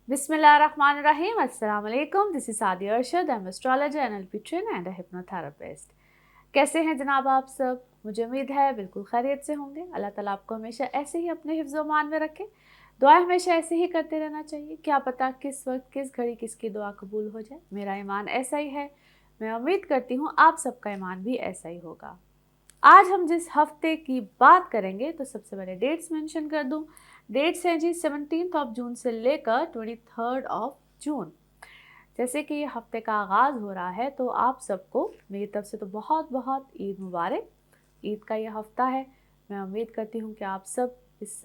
Bismillahirrahmanirrahim. Assalamu alaikum. This is Sadia Arshad. I'm astrologer, NLP trainer and a hypnotherapist. कैसे हैं जनाब आप सब? मुझे उम्मीद है बिल्कुल खैरियत से होंगे। अल्लाह ताला आपको हमेशा ऐसे ही अपने हिफ्ज़ मान में रखे। दुआ हमेशा ऐसे ही करते रहना चाहिए। क्या पता किस वक्त किस घड़ी किसकी दुआ कबूल हो जाए। मेरा ईमान ऐसा ही है। मैं उम्मीद करती हूँ आप सबका ईमान भी ऐसा ही होगा। आज हम जिस हफ्ते की बात करेंगे तो सबसे पहले डेट्स मेंशन कर दूं। डेट्स हैं जी 17 जून से लेकर 23 जून। जैसे कि ये हफ्ते का आगाज़ हो रहा है तो आप सबको मेरी तरफ से तो बहुत बहुत ईद मुबारक। ईद का ये हफ्ता है। मैं उम्मीद करती हूँ कि आप सब इस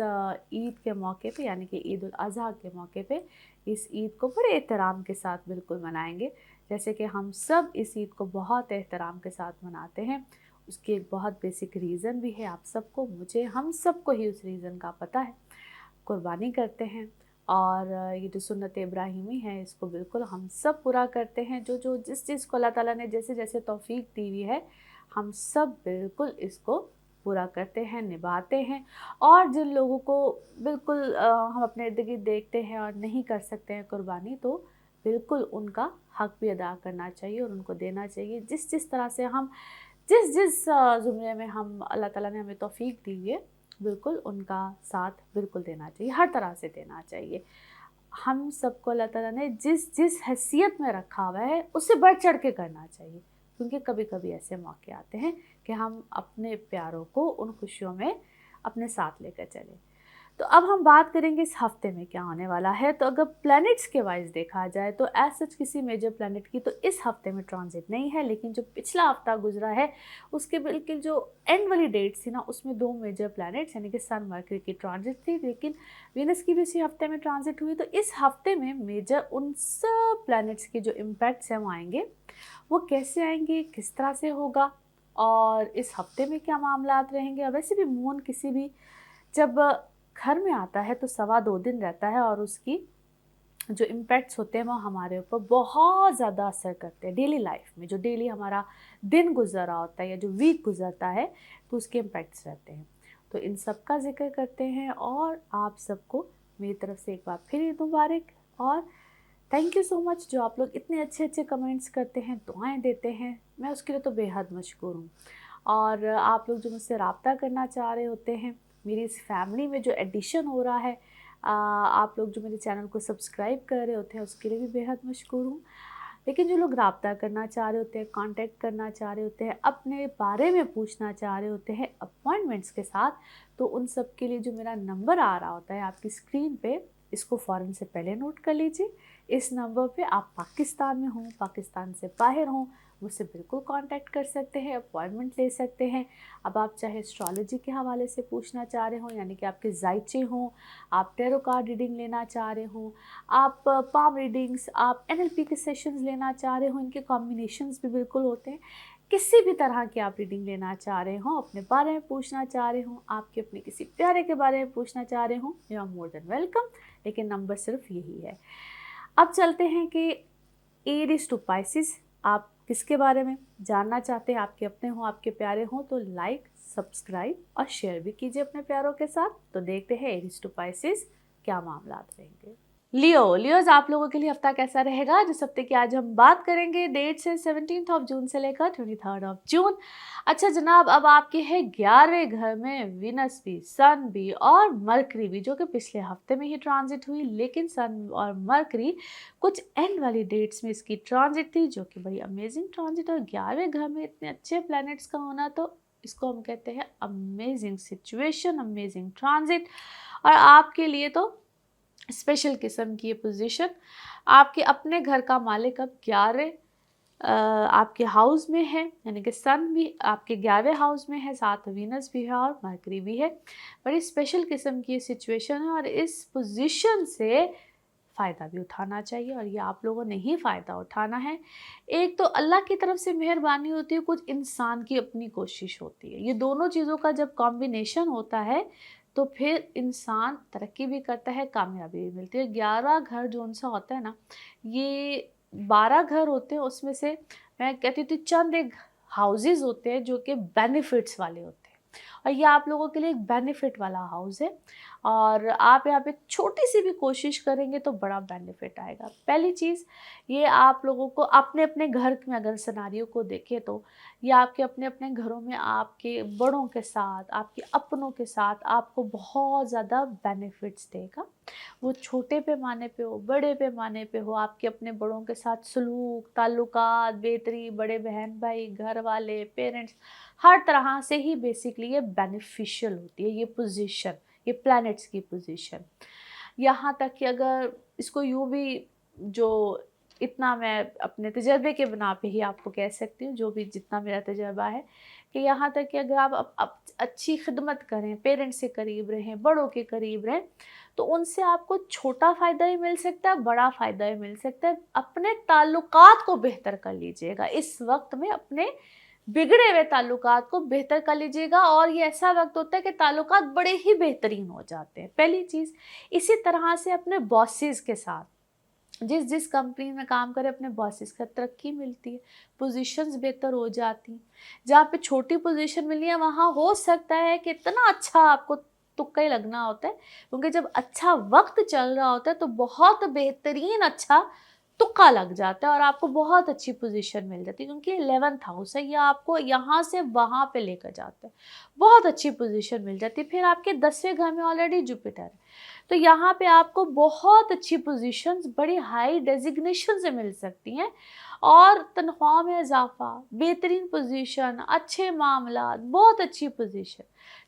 ईद के मौके पे यानी कि ईद उल अज़हा के मौके पे इस ईद को बड़े एहतराम के साथ बिल्कुल मनाएंगे। जैसे कि हम सब इस ईद को बहुत एहतराम के साथ मनाते हैं। उसकी एक बहुत बेसिक रीज़न भी है। आप सबको, मुझे, हम सबको ही उस रीज़न का पता है। कुर्बानी करते हैं और ये जो सुन्नत इब्राहिमी है इसको बिल्कुल हम सब पूरा करते हैं। जो जो जिस चीज़ को अल्लाह ताला ने जैसे जैसे तौफीक दी हुई है हम सब बिल्कुल इसको पूरा करते हैं, निभाते हैं। और जिन लोगों को बिल्कुल हम अपने इर्द गिर्द देखते हैं और नहीं कर सकते हैं कुर्बानी, तो बिल्कुल उनका हक भी अदा करना चाहिए और उनको देना चाहिए। जिस जिस तरह से हम जिस जिस ज़ुमरे में हम अल्लाह ताला ने हमें तौफीक दी है बिल्कुल उनका साथ बिल्कुल देना चाहिए, हर तरह से देना चाहिए। हम सबको अल्लाह ताला ने जिस जिस हैसियत में रखा हुआ है उससे बढ़ चढ़ के करना चाहिए। क्योंकि कभी कभी ऐसे मौके आते हैं कि हम अपने प्यारों को उन खुशियों में अपने साथ लेकर चलें। तो अब हम बात करेंगे इस हफ्ते में क्या होने वाला है। तो अगर प्लैनेट्स के वाइज देखा जाए तो एज सच किसी मेजर प्लैनेट की तो इस हफ्ते में ट्रांजिट नहीं है, लेकिन जो पिछला हफ्ता गुजरा है उसके बिल्कुल जो एंड वाली डेट्स थी ना उसमें दो मेजर प्लैनेट्स यानी कि सन मरकरी की ट्रांजिट थी, लेकिन वीनस की भी इसी हफ्ते में ट्रांजिट हुई। तो इस हफ्ते में मेजर उन सब प्लैनेट्स के जो इम्पैक्ट्स हैं वो आएंगे। वो कैसे आएंगे, किस तरह से होगा और इस हफ्ते में क्या मामलात रहेंगे। और वैसे भी मून किसी भी जब घर में आता है तो 2.25 दिन रहता है और उसकी जो इम्पैक्ट्स होते हैं वो हमारे ऊपर बहुत ज़्यादा असर करते हैं। डेली लाइफ में जो डेली हमारा दिन गुजर रहा होता है या जो वीक गुजरता है तो उसके इम्पैक्ट्स रहते हैं। तो इन सब का जिक्र करते हैं और आप सबको मेरी तरफ से एक बार फिर ईद मुबारक। और थैंक यू सो मच जो आप लोग इतने अच्छे अच्छे कमेंट्स करते हैं, दुआएं देते हैं, मैं उसके लिए तो बेहद मशकूर हूँ। और आप लोग जो मुझसे रब्ता करना चाह रहे होते हैं, मेरी इस फैमिली में जो एडिशन हो रहा है, आप लोग जो मेरे चैनल को सब्सक्राइब कर रहे होते हैं उसके लिए भी बेहद मशकूर हूँ। लेकिन जो लोग रब्ता करना चाह रहे होते हैं, कांटेक्ट करना चाह रहे होते हैं, अपने बारे में पूछना चाह रहे होते हैं अपॉइंटमेंट्स के साथ, तो उन सब के लिए जो मेरा नंबर आ रहा होता है आपकी स्क्रीन पे, इसको फ़ौरन से पहले नोट कर लीजिए। इस नंबर पे आप पाकिस्तान में हों, पाकिस्तान से बाहर हों, मुझसे बिल्कुल कांटेक्ट कर सकते हैं, अपॉइंटमेंट ले सकते हैं। अब आप चाहे एस्ट्रोलॉजी के हवाले से पूछना चाह रहे हों यानी कि आपके जायचे हों, आप टैरो कार्ड रीडिंग लेना चाह रहे हों, आप पाम रीडिंग्स, आप एनएलपी के सेशंस लेना चाह रहे हों, इनके कॉम्बिनेशंस भी बिल्कुल होते हैं। किसी भी तरह की आप रीडिंग लेना चाह रहे हों, अपने बारे में पूछना चाह रहे हों, आपके अपने किसी प्यारे के बारे में पूछना चाह रहे हों, you are more than welcome. लेकिन नंबर सिर्फ यही है। अब चलते हैं कि एरीज टू पाइसिस, आप किसके बारे में जानना चाहते हैं, आपके अपने हों, आपके प्यारे हों, तो लाइक, सब्सक्राइब और शेयर भी कीजिए अपने प्यारों के साथ। तो देखते हैं एरीज टू पाइसिस क्या मामलात रहेंगे। लियोज आप लोगों के लिए हफ्ता कैसा रहेगा। जिस हफ्ते की आज हम बात करेंगे डेट से 17 जून से लेकर 23 जून। अच्छा जनाब, अब आपके है 11वें घर में विनस भी, सन भी और मरकरी भी, जो कि पिछले हफ्ते में ही ट्रांजिट हुई। लेकिन सन और मरकरी कुछ एंड वाली डेट्स में इसकी ट्रांजिट थी, जो कि बड़ी अमेजिंग ट्रांजिट। और 11वें घर में इतने अच्छे प्लैनेट्स का होना, तो इसको हम कहते हैं अमेजिंग सिचुएशन, अमेजिंग ट्रांजिट। और आपके लिए तो स्पेशल किस्म की ये पोजीशन। आपके अपने घर का मालिक अब 11 आपके हाउस में है, यानी कि सन भी आपके 11वें हाउस में है, साथ वीनस भी है और मरकरी भी है। बड़ी स्पेशल किस्म की ये सिचुएशन है और इस पोजीशन से फ़ायदा भी उठाना चाहिए और ये आप लोगों ने ही फ़ायदा उठाना है। एक तो अल्लाह की तरफ से मेहरबानी होती है, कुछ इंसान की अपनी कोशिश होती है। ये दोनों चीज़ों का जब कॉम्बिनेशन होता है तो फिर इंसान तरक्की भी करता है, कामयाबी भी मिलती है। 11 घर जो उनसा होता है ना, ये 12 घर होते हैं, उसमें से मैं कहती थी चंद एक हाउसेस होते हैं जो कि बेनिफिट्स वाले होते हैं और ये आप लोगों के लिए एक बेनिफिट वाला हाउस है। और आप यहाँ पे छोटी सी भी कोशिश करेंगे तो बड़ा बेनिफिट आएगा। पहली चीज़ ये, आप लोगों को अपने अपने घर में अगर सिनारियो को देखें तो, या आपके अपने अपने घरों में आपके बड़ों के साथ, आपके अपनों के साथ आपको बहुत ज़्यादा बेनिफिट्स देगा। वो छोटे पैमाने पे हो, बड़े पैमाने पे हो, आपके अपने बड़ों के साथ सलूक, ताल्लुकात बेहतरी, बड़े बहन भाई, घर वाले, पेरेंट्स, हर तरह से ही बेसिकली ये बेनिफिशियल होती है ये पोजीशन, ये प्लैनेट्स की पोजीशन। यहाँ तक कि अगर इसको यूँ भी, जो इतना मैं अपने तजर्बे के बना पे ही आपको कह सकती हूँ, जो भी जितना मेरा तजर्बा है, कि यहाँ तक कि अगर आप अच्छी खिदमत करें, पेरेंट्स से करीब रहें, बड़ों के करीब रहें, तो उनसे आपको छोटा फ़ायदा ही मिल सकता है, बड़ा फ़ायदा ही मिल सकता है। अपने ताल्लुकात को बेहतर कर लीजिएगा इस वक्त में, अपने बिगड़े हुए ताल्लुकात को बेहतर कर लीजिएगा। और ये ऐसा वक्त होता है कि ताल्लुकात बड़े ही बेहतरीन हो जाते हैं, पहली चीज़। इसी तरह से अपने बॉसेस के साथ, जिस जिस कंपनी में काम करें, अपने बॉसेस का तरक्की मिलती है, पोजीशंस बेहतर हो जाती हैं। जहाँ पे छोटी पोजीशन मिली है वहाँ हो सकता है कि इतना अच्छा आपको तुक्का ही लगना होता है, क्योंकि जब अच्छा वक्त चल रहा होता है तो बहुत बेहतरीन अच्छा तुक्का लग जाता है और आपको बहुत अच्छी पोजीशन मिल जाती है, क्योंकि 11th हाउस है, यह आपको यहाँ से वहाँ पे लेकर जाता है, बहुत अच्छी पोजीशन मिल जाती है। फिर आपके 10वें घर में ऑलरेडी जुपिटर है, तो यहाँ पे आपको बहुत अच्छी पोजीशंस, बड़ी हाई डेजिग्नेशन से मिल सकती हैं, और तनख्वाह में इजाफा, बेहतरीन पोजीशन, अच्छे मामला, बहुत अच्छी पोजीशन।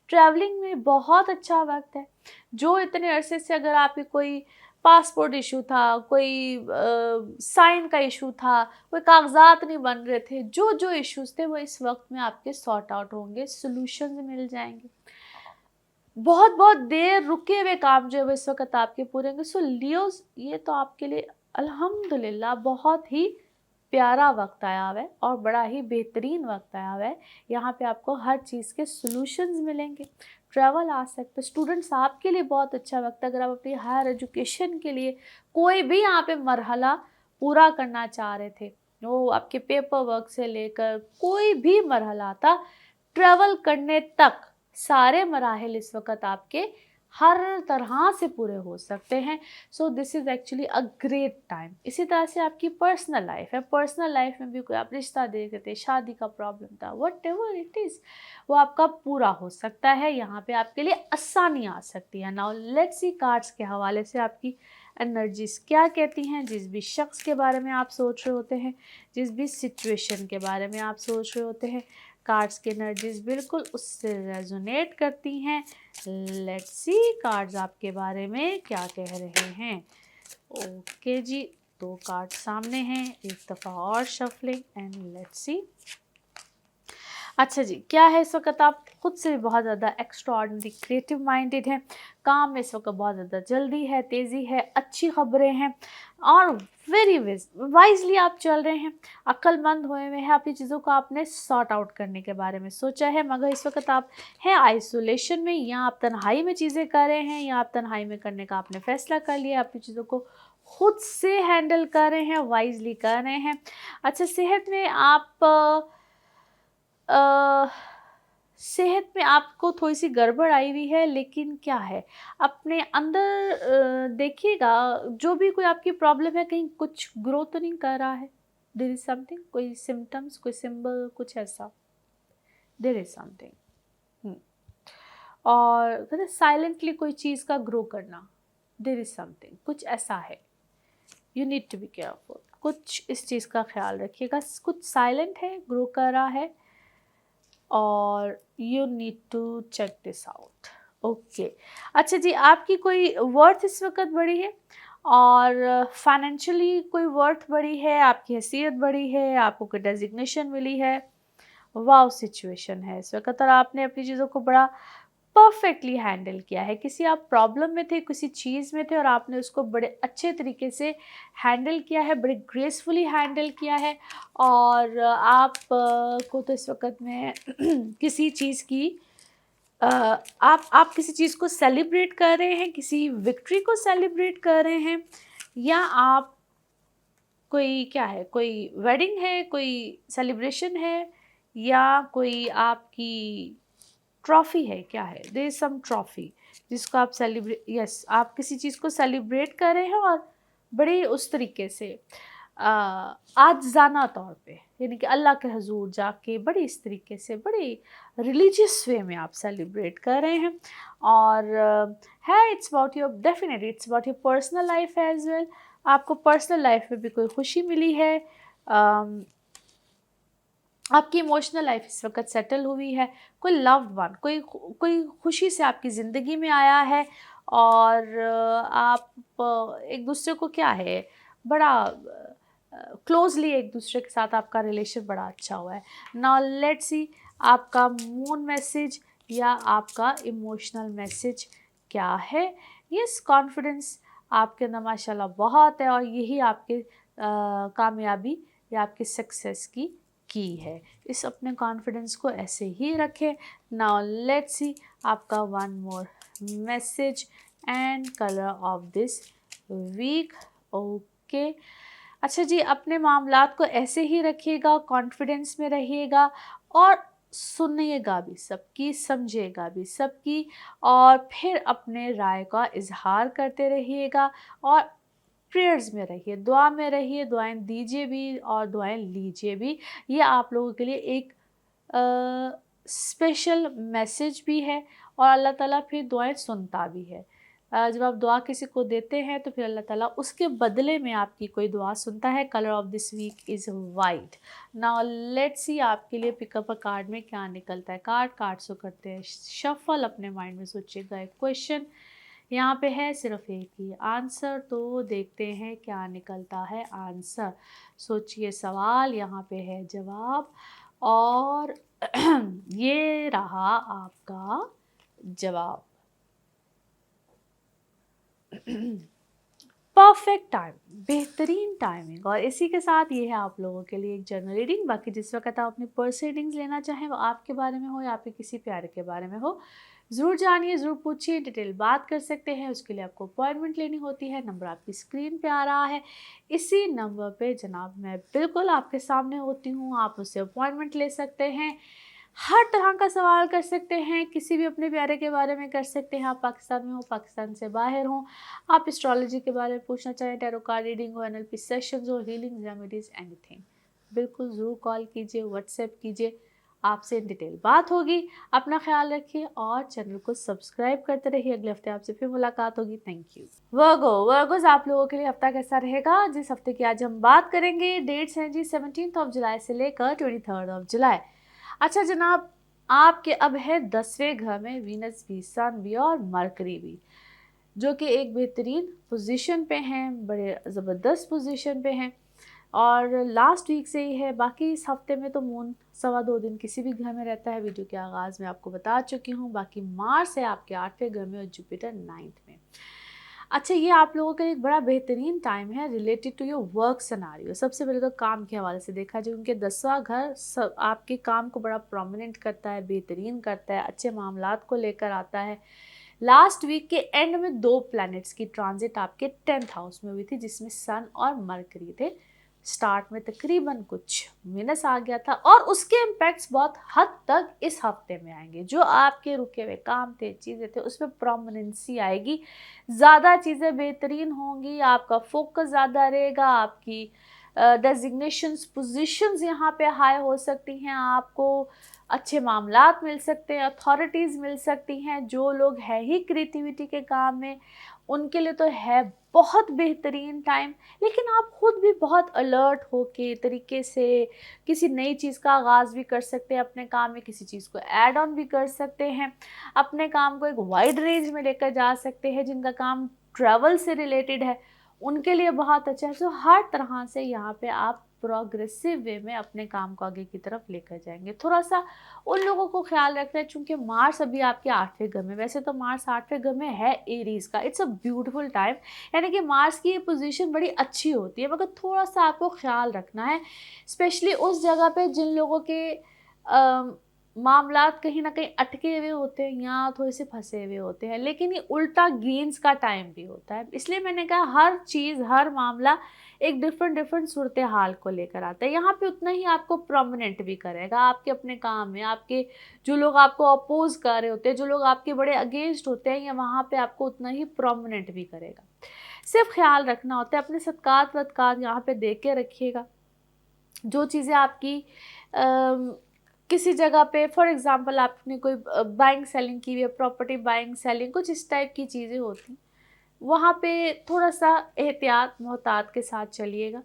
ट्रैवलिंग में बहुत अच्छा वक्त है। जो इतने अरसे से अगर आपकी कोई पासपोर्ट इशू था, कोई साइन का इशू था, कोई कागजात नहीं बन रहे थे, जो जो इश्यूज थे वो इस वक्त में आपके सॉर्ट आउट होंगे, सॉल्यूशंस मिल जाएंगे। बहुत बहुत देर रुके हुए काम जो है वो इस वक्त आपके पूरे होंगे। सो लियोस, ये तो आपके लिए अल्हम्दुलिल्लाह बहुत ही प्यारा वक्त आया हुआ है और बड़ा ही बेहतरीन वक्त आया हुआ है। यहाँ पे आपको हर चीज़ के सॉल्यूशंस मिलेंगे, ट्रैवल आ सकते हैं। स्टूडेंट्स, आपके लिए बहुत अच्छा वक्त है। अगर आप अपनी हायर एजुकेशन के लिए कोई भी यहाँ पे मरहला पूरा करना चाह रहे थे, वो आपके पेपर वर्क से लेकर कोई भी मरहला था, ट्रैवल करने तक, सारे मराहिल इस वक्त आपके हर तरह से पूरे हो सकते हैं। So this is actually a great time. इसी तरह से आपकी पर्सनल लाइफ है, पर्सनल लाइफ में भी कोई आप रिश्ता देख रहे थे, शादी का प्रॉब्लम था, वट एवर इट इज़, वो आपका पूरा हो सकता है। यहाँ पे आपके लिए आसानी आ सकती है। नाउ लेट्स सी कार्ड्स के हवाले से आपकी एनर्जीज क्या कहती हैं। जिस भी शख्स के बारे में आप सोच रहे होते हैं, जिस भी सिचुएशन के बारे में आप सोच रहे होते हैं, कार्ड्स की एनर्जीज बिल्कुल उससे रेजोनेट करती हैं। लेट्स सी कार्ड्स आपके बारे में क्या कह रहे हैं। ओके जी, 2 कार्ड सामने हैं, एक दफ़ा और शफलिंग एंड लेट्स सी। अच्छा जी, क्या है इस वक्त आप खुद से भी बहुत ज़्यादा एक्स्ट्राऑर्डिनरी क्रिएटिव माइंडेड हैं, काम में इस वक्त बहुत ज़्यादा जल्दी है, तेज़ी है, अच्छी खबरें हैं और वेरी वाइजली आप चल रहे हैं, अक्लमंद हुए हुए हैं। अपनी चीज़ों को आपने सॉर्ट आउट करने के बारे में सोचा है, मगर इस वक्त आप हैं आइसोलेशन में, या आप तन्हाई में चीज़ें कर रहे हैं, या आप तन्हाई में करने का आपने फैसला कर लिया, अपनी चीज़ों को खुद से हैंडल कर रहे हैं, वाइजली कर रहे हैं। अच्छा, सेहत में आप अ, सेहत में आपको थोड़ी-सी गड़बड़ आई हुई है, लेकिन क्या है, अपने अंदर देखिएगा, जो भी कोई आपकी प्रॉब्लम है, कहीं कुछ ग्रो तो नहीं कर रहा है? देयर इज़ समथिंग, कोई सिम्पटम्स, कोई सिंबल, कुछ ऐसा? There is something. हुँ। और कहते हैं साइलेंटली कोई चीज़ का ग्रो करना, देयर इज़ समथिंग, कुछ ऐसा है। You need to be careful, कुछ इस चीज़ का ख़्याल रखिएगा, कुछ साइलेंट है, ग्रो कर रहा है, और you need to check this out. Okay, अच्छा जी, आपकी कोई वर्थ इस वक्त बढ़ी है, और फाइनेंशियली कोई वर्थ बढ़ी है, आपकी हैसियत बढ़ी है, आपको कोई डेजिग्नेशन मिली है। वाव सिचुएशन है इस वक्त, और आपने अपनी चीज़ों को बड़ा परफेक्टली हैंडल किया है। किसी आप प्रॉब्लम में थे, किसी चीज़ में थे, और आपने उसको बड़े अच्छे तरीके से हैंडल किया है, बड़े ग्रेसफुली हैंडल किया है। और आप को तो इस वक्त में किसी चीज़ की आप किसी चीज़ को सेलिब्रेट कर रहे हैं, किसी विक्ट्री को सेलिब्रेट कर रहे हैं, या आप कोई क्या है, कोई वेडिंग है, कोई सेलिब्रेशन है, या कोई आपकी ट्रॉफ़ी है, क्या है? देयर इज़ सम ट्रॉफ़ी, जिसको आप आप किसी चीज़ को सेलिब्रेट कर रहे हैं और बड़े उस तरीके से आजिज़ाना तौर पे, यानी कि अल्लाह के हज़ूर जाके बड़ी इस तरीके से बड़ी रिलीजियस वे में आप सेलिब्रेट कर रहे हैं। और है it's about your, definitely it's about your personal life as well. आपको पर्सनल लाइफ में भी कोई खुशी मिली है, आपकी इमोशनल लाइफ इस वक्त सेटल हुई है, कोई लव्ड वन कोई कोई खुशी से आपकी ज़िंदगी में आया है, और आप एक दूसरे को क्या है बड़ा क्लोजली एक दूसरे के साथ आपका रिलेशन बड़ा अच्छा हुआ है। नाउ लेट्स सी आपका मून मैसेज या आपका इमोशनल मैसेज क्या है। यस, कॉन्फिडेंस आपके अंदर माशाल्लाह बहुत है, और यही आपके कामयाबी या आपकी सक्सेस की है। इस अपने कॉन्फिडेंस को ऐसे ही रखें। नाउ लेट्स सी आपका one more message and colour of this week. Okay, अच्छा जी, अपने मामलात को ऐसे ही रखिएगा, कॉन्फिडेंस में रहिएगा और सुनिएगा भी सबकी, समझिएगा भी सबकी, और फिर अपने राय का इजहार करते रहिएगा, और प्रेयर्स में रहिए, दुआ में रहिए, दुआएं दीजिए भी और दुआएं लीजिए भी। ये आप लोगों के लिए एक स्पेशल मैसेज भी है, और अल्लाह ताला फिर दुआएं सुनता भी है। जब आप दुआ किसी को देते हैं तो फिर अल्लाह ताला उसके बदले में आपकी कोई दुआ सुनता है। Colour of this week is white. Now let's see आपके लिए पिकअप अ कार्ड में क्या निकलता है। कार्ड से करते हैं शफल। अपने माइंड में सोचिएगा एक क्वेश्चन, यहाँ पे है सिर्फ एक ही आंसर, तो देखते हैं क्या निकलता है आंसर। सोचिए सवाल, यहाँ पे है जवाब, और ये रहा आपका जवाब। परफेक्ट टाइम, बेहतरीन टाइमिंग, और इसी के साथ ये है आप लोगों के लिए एक जनरल रीडिंग। बाकी जिस वक्त आप अपनी पर्सनल रीडिंग्स लेना चाहें, वो आपके बारे में हो या आपके किसी प्यारे के बारे में हो, ज़रूर जानिए, ज़रूर पूछिए, डिटेल बात कर सकते हैं। उसके लिए आपको अपॉइंटमेंट लेनी होती है। नंबर आपकी स्क्रीन पे आ रहा है, इसी नंबर पे जनाब मैं बिल्कुल आपके सामने होती हूँ। आप उससे अपॉइंटमेंट ले सकते हैं, हर तरह का सवाल कर सकते हैं, किसी भी अपने प्यारे के बारे में कर सकते हैं। आप पाकिस्तान में हो, पाकिस्तान से बाहर हो, आप एस्ट्रोलॉजी के बारे में पूछना चाहें, टैरो कार्ड रीडिंग हो, NLP सेशंस हो, हीलिंग रेमेडीज, एनीथिंग, बिल्कुल ज़रूर कॉल कीजिए, व्हाट्सएप कीजिए, आपसे डिटेल बात होगी। अपना ख्याल रखिए और चैनल को सब्सक्राइब करते रहिए। अगले हफ्ते आपसे फिर मुलाकात होगी। Thank you. वर्गोज आप लोगों के लिए हफ्ता कैसा रहेगा, जिस हफ्ते की आज हम बात करेंगे। डेट्स हैं जी 17 जुलाई से लेकर 23 जुलाई। अच्छा जनाब, आपके अब है 10वें घर में वीनस भी, सन भी और मरकरी भी, जो कि एक बेहतरीन पोजीशन पे हैं, बड़े ज़बरदस्त पोजीशन पे हैं, और लास्ट वीक से ही है। बाकी इस हफ्ते में तो मून 2.25 दिन किसी भी घर में रहता है, वीडियो के आगाज़ में आपको बता चुकी हूँ। बाकी मार्स है आपके 8वें घर में और जुपिटर 9th में। अच्छा, ये आप लोगों के लिए एक बड़ा बेहतरीन टाइम है related to your work scenario. सबसे पहले तो काम के हवाले से देखा जाए, उनके 10वां घर सब आपके काम को बड़ा प्रोमिनेंट करता है, बेहतरीन करता है, अच्छे मामलात को लेकर आता है। लास्ट वीक के एंड में 2 प्लैनेट्स की ट्रांजिट आपके 10th हाउस में हुई थी, जिसमें सन और मरकरी थे। स्टार्ट में तकरीबन कुछ माइनस आ गया था, और उसके इम्पैक्ट्स बहुत हद तक इस हफ्ते में आएंगे। जो आपके रुके हुए काम थे, चीज़ें थे, उसमें प्रोमिनेंसी आएगी, ज़्यादा चीज़ें बेहतरीन होंगी, आपका फोकस ज़्यादा रहेगा, आपकी डेजिग्नेशंस, पोजीशंस यहाँ पे हाई हो सकती हैं, आपको अच्छे मामलात मिल सकते हैं, अथॉरिटीज़ मिल सकती हैं। जो लोग हैं ही क्रिएटिविटी के काम में, उनके लिए तो है बहुत बेहतरीन टाइम। लेकिन आप खुद भी बहुत अलर्ट हो के तरीके से किसी नई चीज़ का आगाज़ भी कर सकते हैं, अपने काम में किसी चीज़ को ऐड ऑन भी कर सकते हैं, अपने काम को एक वाइड रेंज में लेकर जा सकते हैं। जिनका काम ट्रैवल से रिलेटेड है, उनके लिए बहुत अच्छा है। तो हर तरह से यहाँ पे आप प्रोग्रेसिव वे में अपने काम को आगे की तरफ लेकर जाएंगे। थोड़ा सा उन लोगों को ख्याल रखना है, चूंकि मार्स अभी आपके 8वें घर में, वैसे तो मार्स 8वें घर में है एरीज का, इट्स अ ब्यूटीफुल टाइम, यानी कि मार्स की ये पोजीशन बड़ी अच्छी होती है, मगर थोड़ा सा आपको ख्याल रखना है, स्पेशली उस जगह पे जिन लोगों के मामलात कहीं ना कहीं अटके हुए होते हैं या थोड़े से फंसे हुए होते हैं, लेकिन ये उल्टा गेंस का टाइम भी होता है। इसलिए मैंने कहा हर चीज़, हर मामला एक डिफरेंट डिफरेंट सूरत हाल को लेकर आता है। यहाँ पे उतना ही आपको प्रोमिनेंट भी करेगा आपके अपने काम में, आपके जो लोग आपको अपोज कर रहे होते हैं, जो लोग आपके बड़े अगेंस्ट होते हैं, या वहाँ पे आपको उतना ही प्रोमिनेंट भी करेगा। सिर्फ ख्याल रखना होता है, अपने सत्कार वत्कार यहाँ पे देख के रखिएगा। जो चीज़ें आपकी किसी जगह पे, फॉर एग्जांपल आपने कोई बाइंग सेलिंग की हुई है, प्रॉपर्टी बाइंग सेलिंग, कुछ इस टाइप की चीज़ें होती, वहाँ पे थोड़ा सा एहतियात मोहतात के साथ चलिएगा।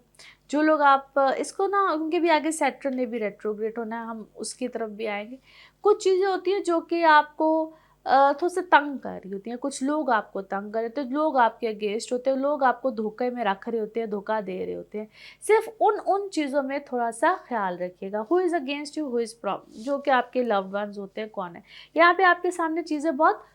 जो लोग आप इसको ना, उनके भी आगे सैटर्न ने भी रेट्रोग्रेड होना है, हम उसकी तरफ भी आएंगे। कुछ चीज़ें होती हैं जो कि आपको थोड़ा सा तंग कर रही होती हैं, कुछ लोग आपको तंग कर रहे होते हैं, लोग आपके अगेंस्ट होते हैं, लोग आपको धोखे में रख रहे होते हैं, धोखा दे रहे होते हैं। सिर्फ उन उन चीज़ों में थोड़ा सा ख्याल रखिएगा। Who is against you, who is problem, जो कि आपके लव्ड वंस होते हैं, कौन है। यहाँ पे आपके सामने चीज़ें बहुत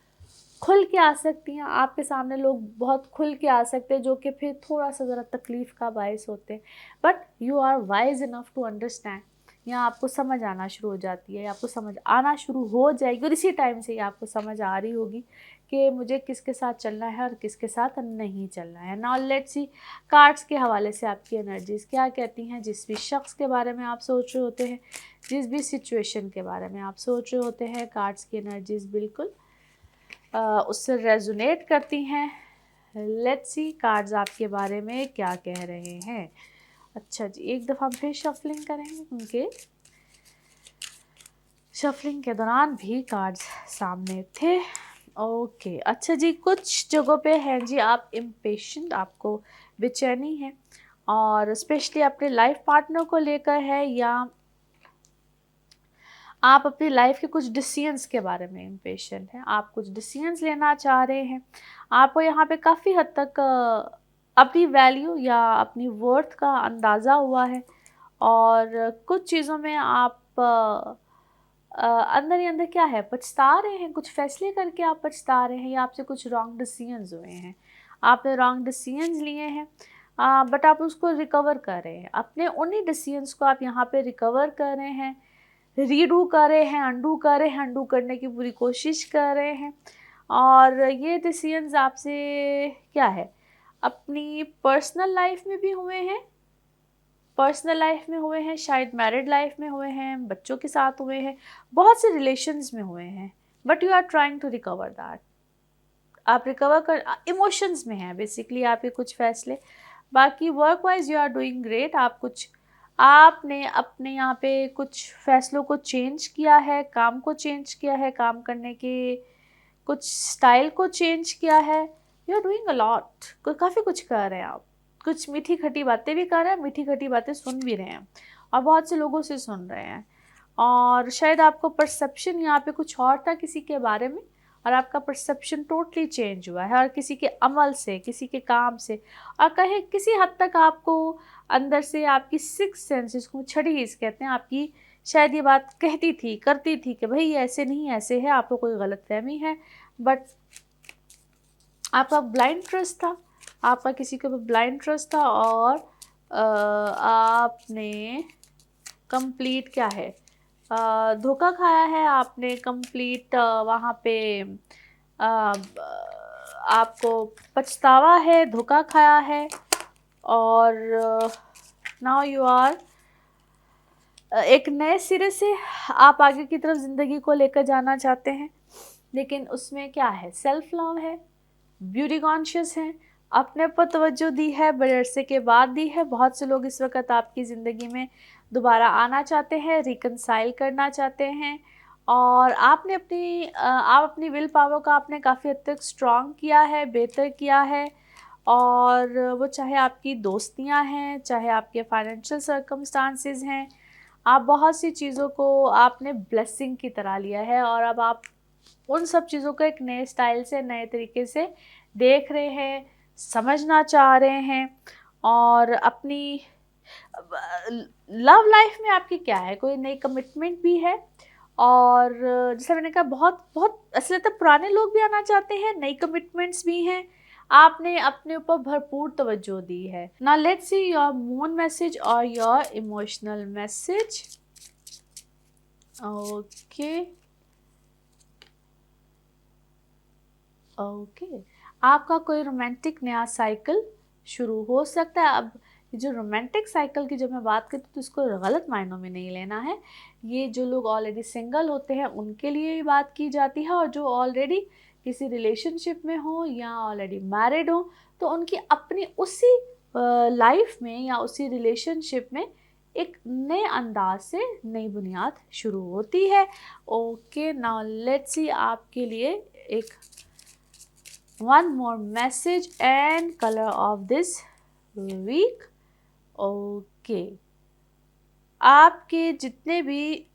खुल के आ सकती हैं, आपके सामने लोग बहुत खुल के आ सकते हैं, जो कि फिर थोड़ा सा ज़रा तकलीफ़ का बायस होते हैं। But you are wise enough to understand. यहाँ आपको समझ आना शुरू हो जाती है, आपको समझ आना शुरू हो जाएगी, और इसी टाइम से ही आपको समझ आ रही होगी कि मुझे किसके साथ चलना है और किसके साथ नहीं चलना है। नाउ लेट्स सी कार्ड्स के हवाले से आपकी एनर्जीज़ क्या कहती हैं। जिस भी शख्स के बारे में आप सोच रहे होते हैं, जिस भी सिचुएशन के बारे में आप सोच रहे होते हैं, कार्ड्स की एनर्जीज़ बिल्कुल उससे रेजोनेट करती हैं। लेट्स सी कार्ड्स आपके बारे में क्या कह रहे हैं। अच्छा जी, एक दफ़ा फिर शफलिंग करेंगे, क्योंकि शफलिंग के दौरान भी कार्ड्स सामने थे। ओके, अच्छा जी, कुछ जगहों पे हैं जी आप इम्पेशेंट, आपको बेचैनी है, और स्पेशली अपने लाइफ पार्टनर को लेकर है, या आप अपनी लाइफ के कुछ डिसीजंस के बारे में इम्पेशेंट हैं, आप कुछ डिसीजंस लेना चाह रहे हैं। आपको यहाँ पे काफ़ी हद तक अपनी वैल्यू या अपनी वर्थ का अंदाज़ा हुआ है, और कुछ चीज़ों में आप अंदर ही अंदर क्या है, पछता रहे हैं, कुछ फैसले करके आप पछता रहे हैं, या आपसे कुछ रॉन्ग डिसीजंस हुए हैं, आपने रॉन्ग डिसीजंस लिए हैं, बट आप उसको रिकवर कर रहे हैं। अपने उन्हीं डिसीजंस को आप यहाँ पे रिकवर कर रहे हैं, रीडू कर रहे हैं, अंडू कर रहे हैं, अंडू करने की पूरी कोशिश कर रहे हैं। और ये डिसीजंस आपसे क्या है, अपनी पर्सनल लाइफ में भी हुए हैं, पर्सनल लाइफ में हुए हैं, शायद मैरिड लाइफ में हुए हैं, बच्चों के साथ हुए हैं, बहुत से रिलेशंस में हुए हैं, but you are trying to recover that. आप रिकवर कर इमोशंस में हैं बेसिकली आपके कुछ फैसले। बाकी work wise you are doing great. आपने अपने यहाँ पे कुछ फैसलों को चेंज किया है, काम को चेंज किया है, काम करने के कुछ स्टाइल को चेंज किया है। You are doing a lot, काफ़ी कुछ कर रहे हैं आप, कुछ मीठी खटी बातें भी कर रहे हैं, मीठी खटी बातें सुन भी रहे हैं, और बहुत से लोगों से सुन रहे हैं। और शायद आपको परसेप्शन यहाँ पे कुछ और था किसी के बारे में, और आपका परसेप्शन टोटली चेंज हुआ है, और किसी के अमल से, किसी के काम से, और कहे किसी हद तक आपको अंदर से आपकी सिक्स सेंसेस को, छठी हिस्स कहते हैं, आपकी शायद ये बात कहती थी, करती थी कि भाई ऐसे नहीं, ऐसे है, आपको कोई गलतफहमी है। बट आपका ब्लाइंड ट्रस्ट था, आपका किसी के ऊपर ब्लाइंड ट्रस्ट था, और आपने कंप्लीट क्या है, धोखा खाया है, आपने कंप्लीट वहाँ पे आपको पछतावा है, धोखा खाया है, और नाउ यू आर एक नए सिरे से आप आगे की तरफ ज़िंदगी को लेकर जाना चाहते हैं। लेकिन उसमें क्या है, सेल्फ लव है, ब्यूटी कॉन्शियस हैं, अपने पर तवज्जो दी है, बड़े अरसे के बाद दी है। बहुत से लोग इस वक्त आपकी ज़िंदगी में दोबारा आना चाहते हैं, रिकनसाइल करना चाहते हैं, और आप अपनी विल पावर का आपने काफ़ी हद तक स्ट्रॉन्ग किया है, बेहतर किया है। और वो चाहे आपकी दोस्तियां हैं, चाहे आपके फाइनेंशियल सर्कमस्टांसेस हैं, आप बहुत सी चीज़ों को आपने ब्लेसिंग की तरह लिया है, और अब आप उन सब चीज़ों को एक नए स्टाइल से, नए तरीके से देख रहे हैं, समझना चाह रहे हैं। और अपनी लव लाइफ में आपकी क्या है, कोई नई कमिटमेंट भी है, और जैसे मैंने कहा बहुत बहुत असलियत में पुराने लोग भी आना चाहते हैं, नई कमिटमेंट्स भी हैं, आपने अपने ऊपर भरपूर तवज्जो दी है। Now let's see your moon message और your emotional message. Okay okay, आपका कोई रोमांटिक नया साइकिल शुरू हो सकता है। अब ये जो रोमांटिक साइकिल की जब मैं बात करती हूँ तो इसको गलत मायनों में नहीं लेना है। ये जो लोग ऑलरेडी सिंगल होते हैं उनके लिए ये बात की जाती है, और जो ऑलरेडी किसी रिलेशनशिप में हो या ऑलरेडी मैरिड हो तो उनकी अपनी उसी लाइफ में या उसी रिलेशनशिप में एक नए अंदाज से नई बुनियाद शुरू होती है। ओके, नाउ लेट्स सी आपके लिए एक one more message and color of this week. Okay, आपके जितने भी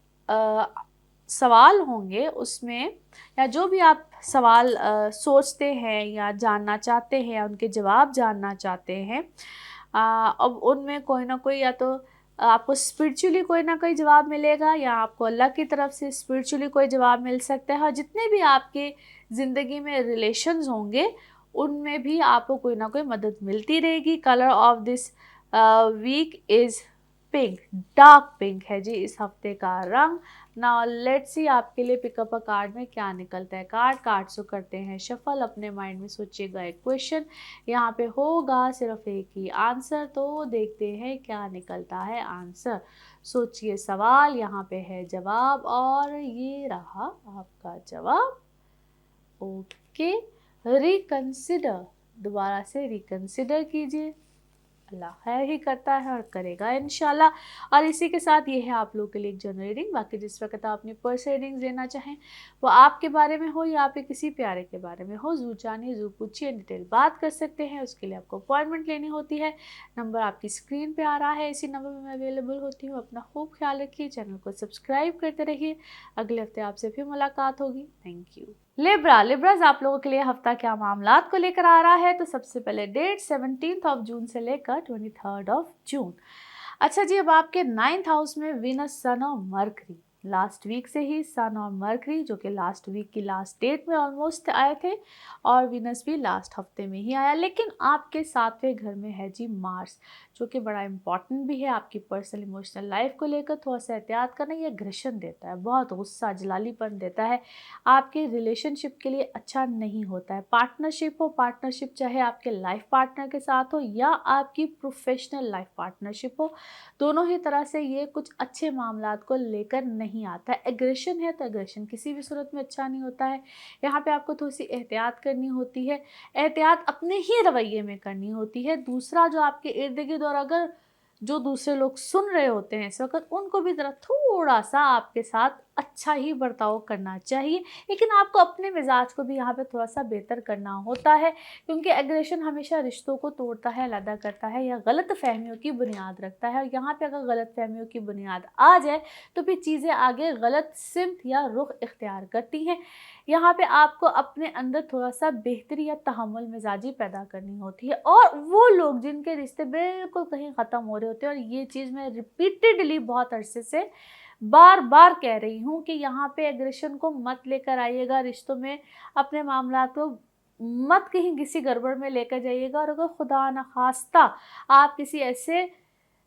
सवाल होंगे उसमें, या जो भी आप सवाल सोचते हैं या जानना चाहते हैं या उनके जवाब जानना चाहते हैं, अब उनमें कोई ना कोई, या तो आपको स्पिरिचुअली कोई ना कोई जवाब मिलेगा या आपको अल्लाह की तरफ से स्पिरिचुअली कोई जवाब मिल सकता है, और जितने भी आपके ज़िंदगी में रिलेशंस होंगे उनमें भी आपको कोई ना कोई मदद मिलती रहेगी। Colour of this week is pink, dark pink है जी इस हफ्ते का रंग। नाउ लेट्स सी आपके लिए पिकअप अ कार्ड में क्या निकलता है। कार्ड्स को करते हैं शफल, अपने माइंड में सोचिएगा एक क्वेश्चन, यहाँ पे होगा सिर्फ एक ही आंसर, तो देखते हैं क्या निकलता है आंसर। सोचिए सवाल, यहाँ पे है जवाब, और ये रहा आपका जवाब। ओके, रिकंसिडर, दोबारा से रिकंसिडर कीजिए, अल्लाह खैर ही करता है और करेगा इंशाल्लाह। और इसी के साथ ये है आप लोगों के लिए एक जनरल रीडिंग। बाकी जिस वक्त आप अपनी पर्सनल रीडिंग्स लेना चाहें, वो आपके बारे में हो या आपके किसी प्यारे के बारे में हो, जरूर जानिए, जरूर पूछिए, डिटेल बात कर सकते हैं। उसके लिए आपको अपॉइंटमेंट लेनी होती है। नंबर आपकी स्क्रीन पे आ रहा है, इसी नंबर पर मैं अवेलेबल होती हूँ। अपना खूब ख्याल रखिए, चैनल को सब्सक्राइब करते रहिए। अगले हफ्ते आपसे फिर मुलाकात होगी। Thank you. लिब्राज आप लोगों के लिए हफ्ता क्या मामलात को लेकर आ रहा है, तो सबसे पहले डेट 17 जून से लेकर 23 जून। अच्छा जी, अब आपके 9th हाउस में विनस, सन और मरकरी, लास्ट वीक से ही सन और मरकरी जो कि लास्ट वीक की लास्ट डेट में ऑलमोस्ट आए थे, और विनस भी लास्ट हफ्ते में ही आया, लेकिन आपके 7वें घर में है जी मार्स, जो कि बड़ा इंपॉर्टेंट भी है आपकी पर्सनल इमोशनल लाइफ को लेकर। थोड़ा सा एहतियात करना, ये एग्रेशन देता है, बहुत गुस्सा जलालीपन देता है, आपके रिलेशनशिप के लिए अच्छा नहीं होता है। पार्टनरशिप चाहे आपके लाइफ पार्टनर के साथ हो या आपकी प्रोफेशनल लाइफ पार्टनरशिप हो, दोनों ही तरह से ये कुछ अच्छे मामलात को लेकर नहीं आता है। एग्रेशन है तो एग्रेशन किसी भी सूरत में अच्छा नहीं होता है। यहाँ पे आपको थोड़ी सी एहतियात करनी होती है, एहतियात अपने ही रवैये में करनी होती है। दूसरा जो आपके इर्द गिर्द, और अगर जो दूसरे लोग सुन रहे होते हैं इस वक्त, उनको भी ज़रा थोड़ा सा आपके साथ अच्छा ही बर्ताव करना चाहिए, लेकिन आपको अपने मिजाज को भी यहाँ पे थोड़ा सा बेहतर करना होता है, क्योंकि एग्रेशन हमेशा रिश्तों को तोड़ता है, अलग करता है, या गलत फहमियों की बुनियाद रखता है। और यहाँ पे अगर गलत फहमियों की बुनियाद आ जाए तो फिर चीज़ें आगे गलत सिमत या रुख इख्तियार करती हैं। यहाँ पे आपको अपने अंदर थोड़ा सा बेहतरी या तहम्मुल मिजाजी पैदा करनी होती है, और वो लोग जिनके रिश्ते बिल्कुल कहीं ख़त्म हो रहे होते हैं, और ये चीज़ मैं रिपीटेडली बहुत अरसे से बार बार कह रही हूँ कि यहाँ पे एग्रेशन को मत लेकर आइएगा रिश्तों में, अपने मामला को मत कहीं किसी गड़बड़ में लेकर जाइएगा। और अगर खुदा न खास्ता आप किसी ऐसे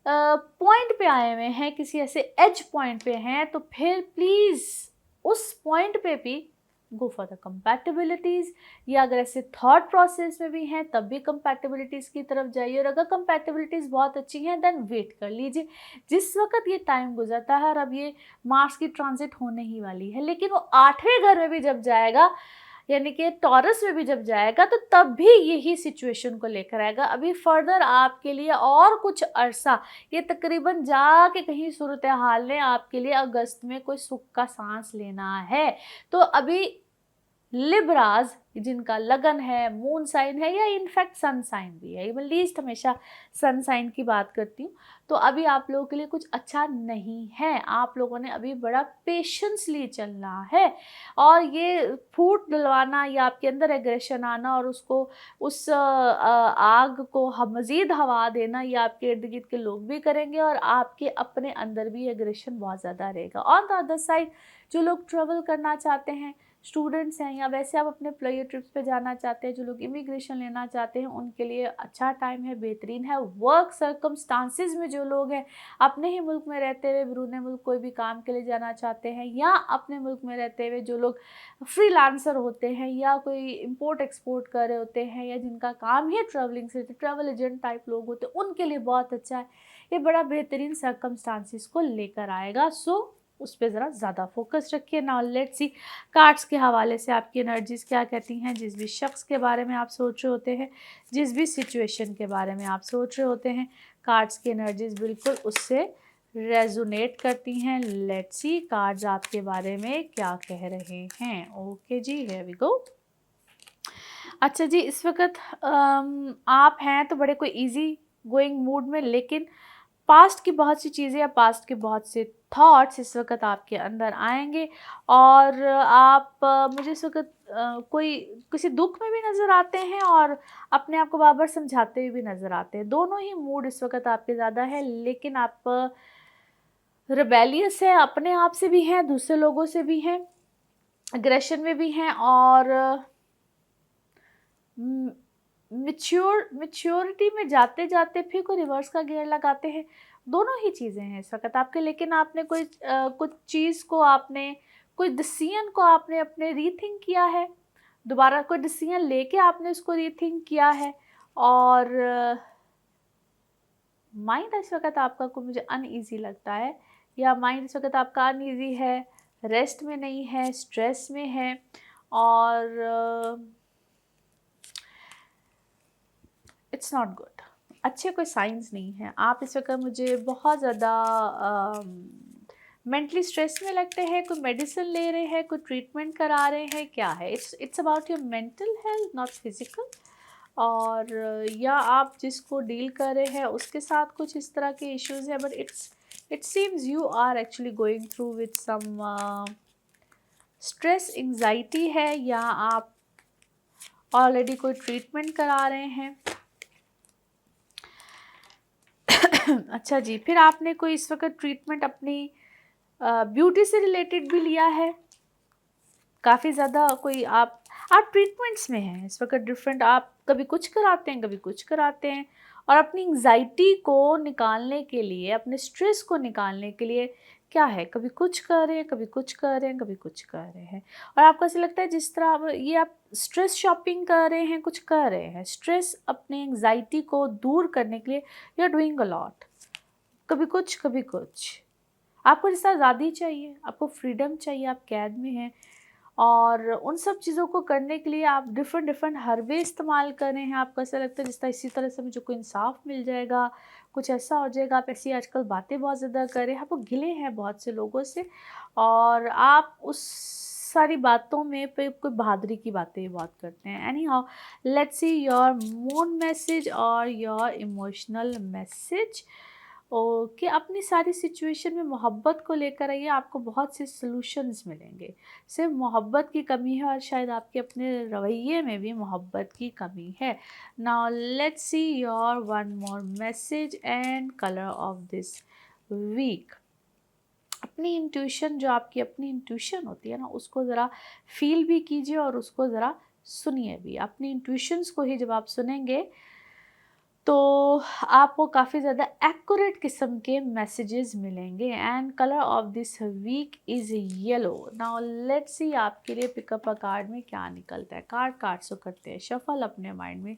पॉइंट पे आए हुए हैं, किसी ऐसे एज पॉइंट पे हैं, तो फिर प्लीज़ उस पॉइंट पे भी गो फॉर द कंपैटिबिलिटीज़, या अगर ऐसे थॉट प्रोसेस में भी हैं तब भी कंपैटिबिलिटीज़ की तरफ जाइए। और अगर कंपैटिबिलिटीज़ बहुत अच्छी हैं देन वेट कर लीजिए। जिस वक्त ये टाइम गुजरता है, और अब ये मार्स की ट्रांजिट होने ही वाली है, लेकिन वो 8वें घर में भी जब जाएगा, यानी कि टॉरस में भी जब जाएगा, तो तब भी यही सिचुएशन को लेकर आएगा। अभी फर्दर आपके लिए और कुछ अरसा, ये तकरीबन जाके कहीं सूरत हाल ने आपके लिए अगस्त में कोई सुख का सांस लेना है। तो अभी लिब्राज जिनका लगन है, मून साइन है, या इनफैक्ट सन साइन भी है, मैं लीस्ट हमेशा सन साइन की बात करती हूँ, तो अभी आप लोगों के लिए कुछ अच्छा नहीं है। आप लोगों ने अभी बड़ा पेशेंसली चलना है, और ये फूट डलवाना या आपके अंदर एग्रेशन आना और उसको उस आग को मज़ीद हवा देना, ये आपके इर्द गिर्द के लोग भी करेंगे, और आपके अपने अंदर भी एग्रेशन बहुत ज़्यादा रहेगा। ऑन द अदर साइड, जो लोग ट्रेवल करना चाहते हैं, स्टूडेंट्स हैं, या वैसे आप अपने लिए ट्रिप्स पे जाना चाहते हैं, जो लोग इमिग्रेशन लेना चाहते हैं, उनके लिए अच्छा टाइम है, बेहतरीन है। वर्क सर्कमस्टांसिस में जो लोग हैं, अपने ही मुल्क में रहते हुए बिरूने मुल्क कोई भी काम के लिए जाना चाहते हैं, या अपने मुल्क में रहते हुए जो लोग फ्रीलांसर होते हैं या कोई इंपोर्ट एक्सपोर्ट कर रहे होते हैं, या जिनका काम ही ट्रैवलिंग से, ट्रैवल एजेंट टाइप लोग होते हैं, उनके लिए बहुत अच्छा है। ये बड़ा बेहतरीन सर्कमस्टांसिस को लेकर आएगा। सो उस पर ज़रा ज़्यादा फोकस रखिए। नाउ लेट्स सी कार्ड्स के हवाले से आपकी एनर्जीज़ क्या कहती हैं। जिस भी शख्स के बारे में आप सोच रहे होते हैं, जिस भी सिचुएशन के बारे में आप सोच रहे होते हैं, कार्ड्स की एनर्जीज़ बिल्कुल उससे रेजोनेट करती हैं। लेट्स सी कार्ड्स आपके बारे में क्या कह रहे हैं। ओके जी, हियर वी गो। अच्छा जी, इस वक्त आप हैं तो बड़े कोई इजी गोइंग मूड में, लेकिन पास्ट की बहुत सी चीज़ें या पास्ट के बहुत से थॉट्स इस वक्त आपके अंदर आएंगे, और आप मुझे इस वक्त कोई किसी दुख में भी नज़र आते हैं और अपने आप को बार बार समझाते हुए भी नज़र आते हैं। दोनों ही मूड इस वक्त आपके ज़्यादा है, लेकिन आप रिबेलियस है, अपने आप से भी हैं, दूसरे लोगों से भी हैं, एग्रेशन में भी हैं, और मैच्योरिटी में जाते जाते फिर कोई रिवर्स का गियर लगाते हैं। दोनों ही चीज़ें हैं इस वक्त आपके, लेकिन आपने कोई कुछ चीज़ को, आपने कोई डिसीजन को आपने अपने रीथिंक किया है, दोबारा कोई डिसीजन लेके आपने उसको रीथिंक किया है, और माइंड इस वक्त आपका को मुझे अनईजी लगता है, या माइंड इस वक्त आपका अनईजी है, रेस्ट में नहीं है, स्ट्रेस में है, और इट्स नॉट गुड। अच्छे कोई साइंस नहीं है। आप इस वक्त मुझे बहुत ज़्यादा मेंटली स्ट्रेस में लगते हैं। कोई मेडिसिन ले रहे हैं, कोई ट्रीटमेंट करा रहे हैं, क्या है? It's about your mental health, not physical. और या आप जिसको डील कर रहे हैं उसके साथ कुछ इस तरह के इश्यूज है, but it seems you are actually going through with some stress, anxiety है, या आप ऑलरेडी कोई ट्रीटमेंट करा रहे हैं। अच्छा जी, फिर आपने कोई इस वक्त ट्रीटमेंट अपनी ब्यूटी से रिलेटेड भी लिया है, काफ़ी ज़्यादा कोई आप ट्रीटमेंट्स में हैं इस वक्त डिफरेंट। आप कभी कुछ कराते हैं, कभी कुछ कराते हैं, और अपनी एंग्जाइटी को निकालने के लिए, अपने स्ट्रेस को निकालने के लिए क्या है, कभी कुछ कर रहे हैं, कभी कुछ कर रहे हैं, कभी कुछ कर रहे हैं। और आपको ऐसा लगता है जिस तरह ये आप स्ट्रेस शॉपिंग कर रहे हैं, कुछ कर रहे हैं, स्ट्रेस अपनी एंग्जाइटी को दूर करने के लिए you are doing a lot, कभी कुछ कभी कुछ। आपको जिस तरह आज़ादी चाहिए, आपको फ्रीडम चाहिए, आप कैद में हैं, और उन सब चीज़ों को करने के लिए आप डिफरेंट हरबे इस्तेमाल कर रहे हैं। आपको ऐसा लगता है जिस तरह इसी तरह से मुझे कोई इंसाफ मिल जाएगा, कुछ ऐसा हो जाएगा। आप ऐसी आजकल बातें बहुत ज़्यादा कर रहे हैं, आपको गिले हैं बहुत से लोगों से, और आप उस सारी बातों में पे कोई बहादुरी की बातें भी बहुत करते हैं। Any how, let's see your moon message और योर इमोशनल मैसेज। ओके, अपनी सारी सिचुएशन में मोहब्बत को लेकर आइए, आपको बहुत से सॉल्यूशंस मिलेंगे। सिर्फ मोहब्बत की कमी है, और शायद आपके अपने रवैये में भी मोहब्बत की कमी है। Now let's see your one more message and colour of this week. अपनी इंट्यूशन, जो आपकी अपनी इंट्यूशन होती है ना, उसको ज़रा फील भी कीजिए और उसको ज़रा सुनिए भी। अपनी इंट्यूशंस को ही जब आप सुनेंगे तो आपको काफ़ी ज़्यादा एक्यूरेट किस्म के मैसेजेस मिलेंगे। And colour of this week is yellow. Now let's see आपके लिए पिकअप अ कार्ड में क्या निकलता है। कार्ड से करते हैं शफल अपने माइंड में।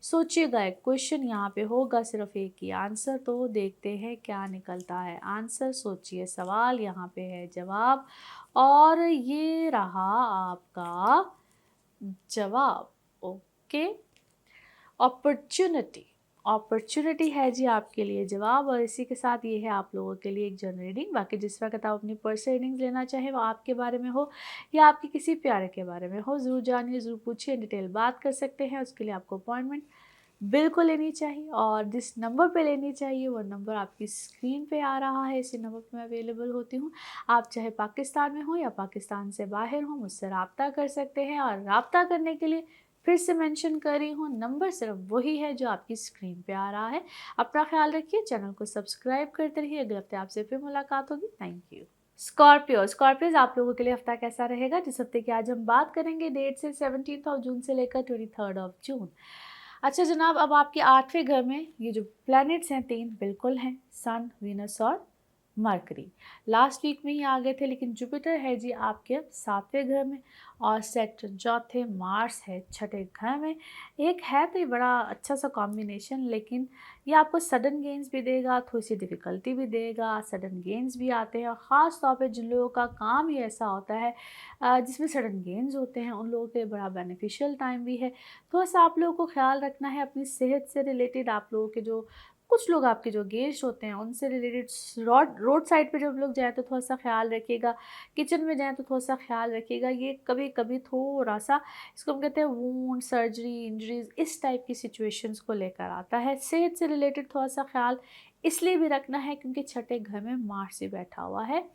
सोचिएगा, एक क्वेश्चन यहाँ पे होगा, सिर्फ एक ही आंसर, तो देखते हैं क्या निकलता है आंसर। सोचिए, सवाल यहाँ पे है, जवाब, और ये रहा आपका जवाब। ओके, अपॉर्चुनिटी है जी आपके लिए जवाब। और इसी के साथ ये है आप लोगों के लिए एक जनरल रीडिंग। बाकी जिस वक्त आप अपनी पर्सनल रीडिंग्स लेना चाहें, वो आपके बारे में हो या आपके किसी प्यारे के बारे में हो, ज़रूर जानिए, ज़रूर पूछिए, डिटेल बात कर सकते हैं। उसके लिए आपको अपॉइंटमेंट बिल्कुल लेनी चाहिए, और जिस नंबर पे लेनी चाहिए वो नंबर आपकी स्क्रीन पे आ रहा है। इसी नंबर पे मैं अवेलेबल होती हूँ। आप चाहे पाकिस्तान में हो या पाकिस्तान से बाहर हो, मुझसे रब्ता कर सकते हैं। और रब्ता करने के लिए फिर से मेंशन कर रही हूँ, नंबर सिर्फ वही है जो आपकी स्क्रीन पे आ रहा है। अपना ख्याल रखिए, चैनल को सब्सक्राइब करते रहिए। अगले हफ्ते आपसे फिर मुलाकात होगी। Thank you. स्कॉर्पियोज आप लोगों के लिए हफ्ता कैसा रहेगा? जिस हफ्ते की आज हम बात करेंगे डेट से 17 जून से लेकर 23 जून। अच्छा जनाब, अब आपके 8वें घर में ये जो प्लैनेट्स हैं 3 बिल्कुल हैं, सन, वीनस और मरकरी। लास्ट वीक में ही आ गए थे, लेकिन जुपिटर है जी आपके 7वें घर में और सैटर्न चौथे, मार्स है 6ठे घर में। एक है तो ये बड़ा अच्छा सा कॉम्बिनेशन, लेकिन ये आपको सडन गेन्स भी देगा, थोड़ी सी डिफ़िकल्टी भी देगा, सडन गेन्स भी आते हैं। और ख़ास तौर पे जिन लोगों का काम ही ऐसा होता है जिसमें सडन गेन्स होते हैं, उन लोगों के लिए बड़ा बेनिफिशियल टाइम भी है। थोड़ा सा आप लोगों को ख्याल रखना है अपनी सेहत से रिलेटेड। आप लोगों के जो कुछ लोग आपके जो गेस्ट होते हैं उनसे रिलेटेड रोड साइड पे जब लोग जाएँ तो थोड़ा सा ख्याल रखिएगा। किचन में जाएँ तो थोड़ा सा ख्याल रखिएगा। ये कभी कभी थोड़ा सा, इसको हम कहते हैं वूंड, सर्जरी, इंजरीज, इस टाइप की सिचुएशंस को लेकर आता है। सेहत से रिलेटेड थोड़ा सा ख्याल इसलिए भी रखना है क्योंकि 6ठे घर में मार्स भी बैठा हुआ है।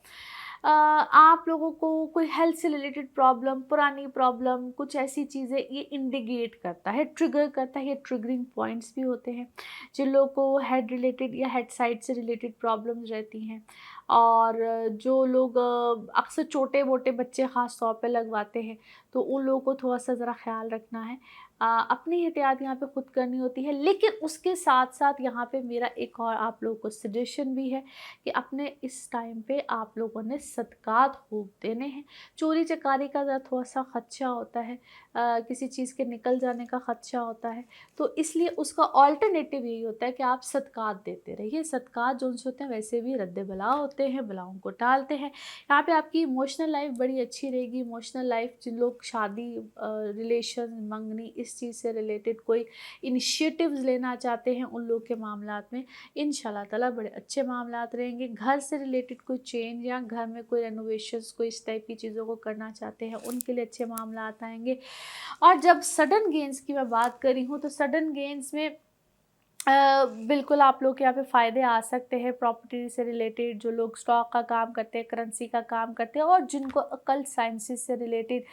आप लोगों को कोई हेल्थ से रिलेटेड प्रॉब्लम, पुरानी प्रॉब्लम, कुछ ऐसी चीज़ें ये इंडिकेट करता है, ट्रिगर करता है। ये ट्रिगरिंग पॉइंट्स भी होते हैं। जिन लोगों को हेड रिलेटेड या हेड साइड से रिलेटेड प्रॉब्लम्स रहती हैं, और जो लोग अक्सर छोटे मोटे बच्चे ख़ास तौर पे लगवाते हैं, तो उन लोगों को थोड़ा सा ज़रा ख्याल रखना है। अपनी एहतियात यहाँ पे खुद करनी होती है, लेकिन उसके साथ साथ यहाँ पे मेरा एक और आप लोगों को सजेशन भी है कि अपने इस टाइम पे आप लोगों ने सदकात खूब देने हैं। चोरी चकारी का ज़रा थोड़ा सा खदशा होता है, किसी चीज़ के निकल जाने का खदशा होता है, तो इसलिए उसका ऑल्टरनेटिव यही होता है कि आप सदकात देते रहिए। सदकात जो उनसे होते हैं वैसे भी रद्द बला होते हैं, बलाओं को टालते हैं। यहाँ पे आपकी इमोशनल लाइफ बड़ी अच्छी रहेगी। इमोशनल लाइफ, जिन लोग शादी, रिलेशन, मंगनी, इस चीज़ से रिलेटेड कोई इनिशिएटिव्स लेना चाहते हैं, उन लोग के मामलात में इंशाल्लाह ताला बड़े अच्छे मामलात रहेंगे। घर से रिलेटेड कोई चेंज या घर में कोई रेनोवेशंस, कोई इस टाइप की चीज़ों को करना चाहते हैं, उनके लिए अच्छे मामलात आएंगे। और जब सडन गेन्स की मैं बात करी हूँ, तो सडन गेन्स में बिल्कुल आप लोग के यहाँ पे फ़ायदे आ सकते हैं। प्रॉपर्टी से रिलेटेड जो लोग स्टॉक का काम करते हैं, करेंसी का काम करते हैं, और जिनको अकल साइंसेस से रिलेटेड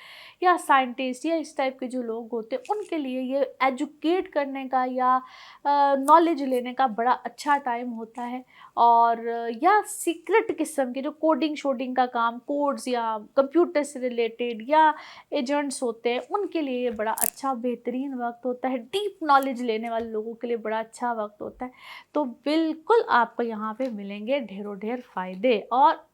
या साइंटिस्ट या इस टाइप के जो लोग होते हैं, उनके लिए ये एजुकेट करने का या नॉलेज लेने का बड़ा अच्छा टाइम होता है। और या सीक्रेट किस्म के जो कोडिंग शोडिंग का काम, कोड्स या कंप्यूटर से रिलेटेड या एजेंट्स होते हैं, उनके लिए ये बड़ा अच्छा बेहतरीन वक्त होता है। डीप नॉलेज लेने वाले लोगों के लिए बड़ा अच्छा वक्त होता है। तो बिल्कुल आपको यहाँ पे मिलेंगे ढेरों ढेर फ़ायदे। और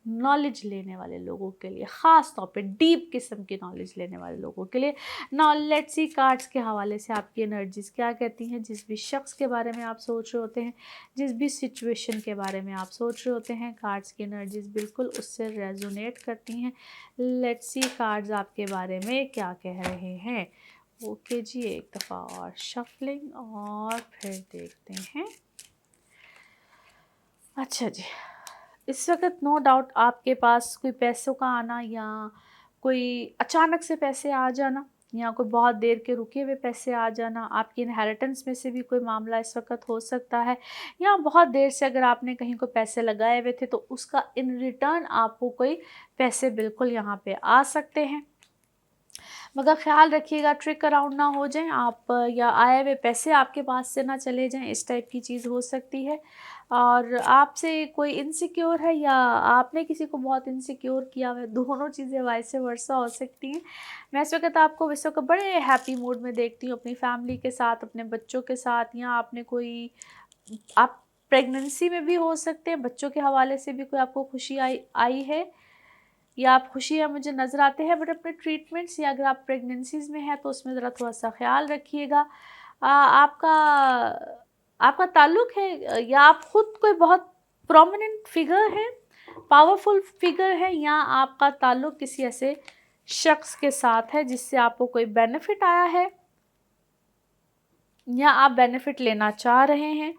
नॉलेज लेने वाले लोगों के लिए, ख़ास तौर पे डीप किस्म की नॉलेज लेने वाले लोगों के लिए। नाउ लेट्स सी कार्ड्स के हवाले से आपकी एनर्जीज़ क्या कहती हैं। जिस भी शख्स के बारे में आप सोच रहे होते हैं, जिस भी सिचुएशन के बारे में आप सोच रहे होते हैं, कार्ड्स की एनर्जीज़ बिल्कुल उससे रेजोनेट करती हैं। लेट्स सी कार्ड्स आपके बारे में क्या कह रहे हैं। ओके जी, एक दफ़ा और शफलिंग और फिर देखते हैं। अच्छा जी, इस वक्त नो डाउट आपके पास कोई पैसों का आना, या कोई अचानक से पैसे आ जाना, या कोई बहुत देर के रुके हुए पैसे आ जाना, आपकी इनहेरिटेंस में से भी कोई मामला इस वक्त हो सकता है। या बहुत देर से अगर आपने कहीं को पैसे लगाए हुए थे, तो उसका इन रिटर्न आपको कोई पैसे बिल्कुल यहाँ पे आ सकते हैं। मगर ख़्याल रखिएगा ट्रिक अराउंड ना हो जाएं आप, या आए हुए पैसे आपके पास से ना चले जाएं, इस टाइप की चीज़ हो सकती है। और आपसे कोई इनसिक्योर है या आपने किसी को बहुत इनसिक्योर किया हुआ है, दोनों चीज़ें वाइस वर्सा हो सकती हैं। मैं इस वक्त आपको इस वक्त बड़े हैप्पी मूड में देखती हूँ, अपनी फैमिली के साथ, अपने बच्चों के साथ, या आपने कोई, आप प्रेगनेंसी में भी हो सकते हैं, बच्चों के हवाले से भी कोई आपको खुशी आई आई है, या आप खुशियाँ मुझे नज़र आते हैं। बट अपने ट्रीटमेंट्स या अगर आप प्रेगनेंसीज़ में हैं तो उसमें ज़रा थोड़ा सा ख्याल रखिएगा। आपका आपका ताल्लुक़ है, या आप ख़ुद कोई बहुत प्रोमिनेंट फ़िगर हैं, पावरफुल फ़िगर है, या आपका ताल्लुक़ किसी ऐसे शख्स के साथ है जिससे आपको कोई बेनिफिट आया है, या आप बेनिफिट लेना चाह रहे हैं।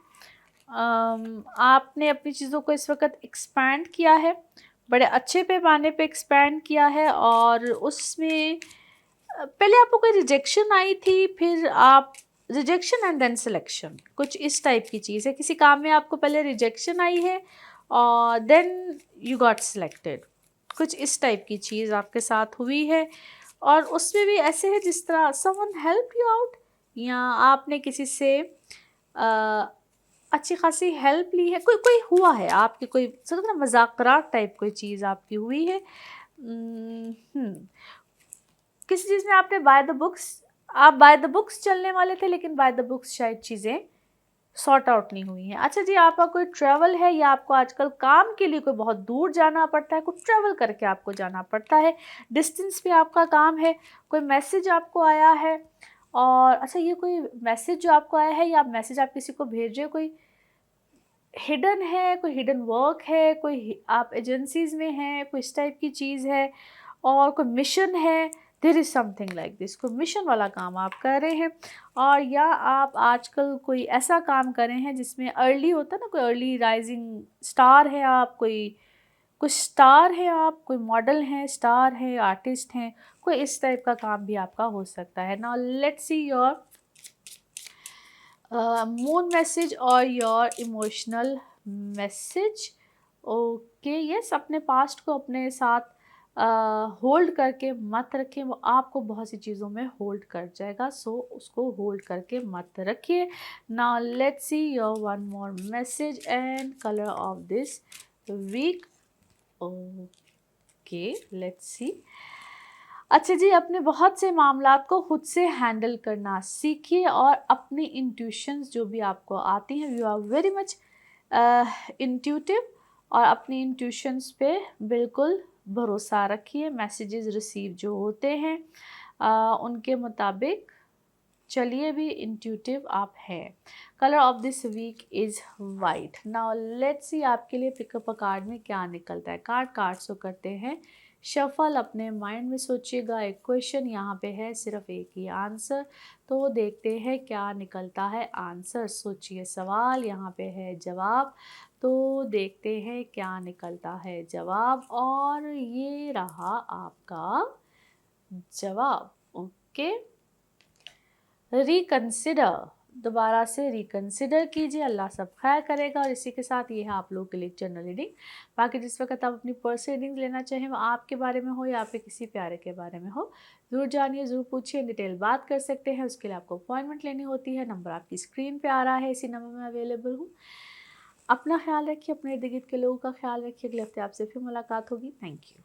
आपने अपनी चीज़ों को इस वक्त एक्सपैंड किया है, बड़े अच्छे पैमाने पे एक्सपैंड किया है, और उसमें पहले आपको कोई रिजेक्शन आई थी, फिर आप रिजेक्शन एंड देन सिलेक्शन, कुछ इस टाइप की चीज़ है। किसी काम में आपको पहले रिजेक्शन आई है और देन यू गॉट सिलेक्टेड, कुछ इस टाइप की चीज़ आपके साथ हुई है। और उसमें भी ऐसे है जिस तरह समवन हेल्प यू आउट, या आपने किसी से अच्छी खासी हेल्प ली है, कोई कोई हुआ है आपकी, कोई समझो ना मजाकरात टाइप कोई चीज़ आपकी हुई है। किसी चीज़ में आपने बाय द बुक्स, आप बाय द बुक्स चलने वाले थे लेकिन बाय द बुक्स शायद चीज़ें सॉर्ट आउट नहीं हुई हैं। अच्छा जी, आपका कोई ट्रैवल है या आपको आजकल काम के लिए कोई बहुत दूर जाना पड़ता है, कुछ ट्रैवल करके आपको जाना पड़ता है, डिस्टेंस पे आपका काम है, कोई मैसेज आपको आया है। और अच्छा, ये कोई मैसेज जो आपको आया है या मैसेज आप किसी को भेज रहे हो, कोई हिडन है, कोई हिडन वर्क है, आप एजेंसीज में हैं, कोई इस टाइप की चीज़ है, और कोई मिशन है, there is something like this, कोई मिशन वाला काम आप कर रहे हैं। और या आप आजकल कोई ऐसा काम कर रहे हैं जिसमें अर्ली होता है ना, कोई अर्ली राइजिंग स्टार है आप, कोई कुछ स्टार है आप, कोई मॉडल हैं, स्टार है, आर्टिस्ट हैं, कोई इस टाइप का काम भी आपका हो सकता है। Now let's see your moon message और your emotional message. Okay yes, अपने पास्ट को अपने साथ होल्ड करके मत रखें, वो आपको बहुत सी चीज़ों में होल्ड कर जाएगा, सो उसको होल्ड करके मत रखिए। Now let's see your one more message and colour of this week. Okay let's see. अच्छा जी, अपने बहुत से मामलात को खुद से हैंडल करना सीखिए और अपनी इंट्यूशंस जो भी आपको आती हैं, you are very much intuitive, और अपनी इंट्यूशंस पे बिल्कुल भरोसा रखिए। मैसेजेस रिसीव जो होते हैं उनके मुताबिक चलिए, भी इंट्यूटिव आप हैं। Colour of this week is white. Now let's see आपके लिए पिकअप अ कार्ड में क्या निकलता है। कार्ड सो करते हैं शफल। अपने माइंड में सोचिएगा, एक क्वेश्चन यहाँ पे है, सिर्फ एक ही आंसर, तो देखते हैं क्या निकलता है आंसर। सोचिए सवाल, यहाँ पे है जवाब, तो देखते हैं क्या निकलता है जवाब। और ये रहा आपका जवाब। ओके, रिकन्सिडर, दोबारा से रिकन्सिडर कीजिए, अल्लाह सब खैर करेगा। और इसी के साथ ये है आप लोगों के लिए जनरल रीडिंग। बाकी जिस वक्त आप अपनी पर्सनल रीडिंग लेना चाहें, वो आपके बारे में हो या आपके किसी प्यारे के बारे में हो, ज़रूर जानिए, ज़रूर पूछिए, डिटेल बात कर सकते हैं। उसके लिए आपको अपॉइंटमेंट लेनी होती है। नंबर आपकी स्क्रीन पर आ रहा है, इसी नंबर में अवेलेबल हूँ। अपना ख्याल रखिए, अपने इर्द गिर्द के लोगों का ख्याल रखिए। अगले हफ्ते आपसे फिर मुलाकात होगी। Thank you.